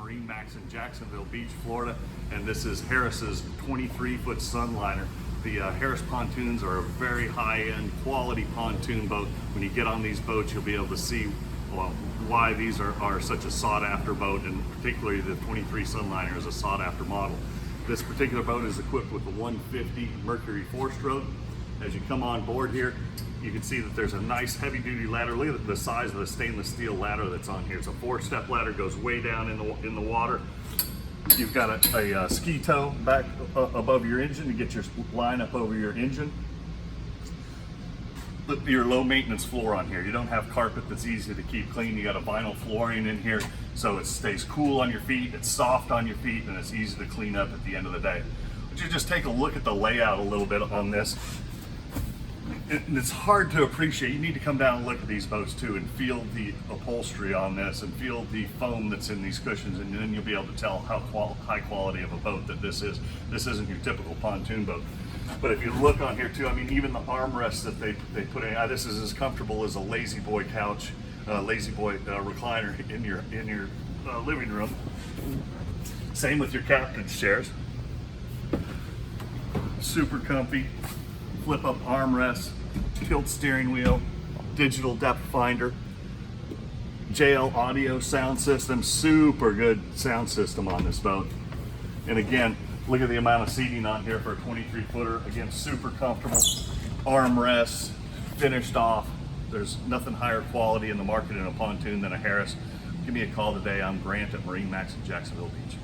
MarineMax in Jacksonville Beach, Florida, and this is Harris's 23-foot Sunliner. The Harris pontoons are a very high-end quality pontoon boat. When you get on these boats, you'll be able to see why these are such a sought-after boat, and particularly the 23 Sunliner is a sought-after model. This particular boat is equipped with a 150 Mercury 4-stroke. As you come on board here, you can see that there's a nice heavy-duty ladder. Look at the size of the stainless steel ladder that's on here. It's a 4-step ladder, goes way down in the water. You've got a ski tow back above your engine to get your line up over your engine. Your low maintenance floor on here. You don't have carpet that's easy to keep clean. You got a vinyl flooring in here, so it stays cool on your feet, it's soft on your feet, and it's easy to clean up at the end of the day. Would you just take a look at the layout a little bit on this? It's hard to appreciate. You need to come down and look at these boats too and feel the upholstery on this and feel the foam that's in these cushions, and then you'll be able to tell how high quality of a boat that this is. This isn't your typical pontoon boat. But if you look on here too, I mean, even the armrests that they put in, this is as comfortable as a lazy boy couch, lazy boy recliner in your living room. Same with your captain's chairs. Super comfy. Flip up armrests, tilt steering wheel, digital depth finder, JL audio sound system, super good sound system on this boat. And again, look at the amount of seating on here for a 23-footer. Again, super comfortable. Armrests, finished off. There's nothing higher quality in the market in a pontoon than a Harris. Give me a call today. I'm Grant at MarineMax in Jacksonville Beach.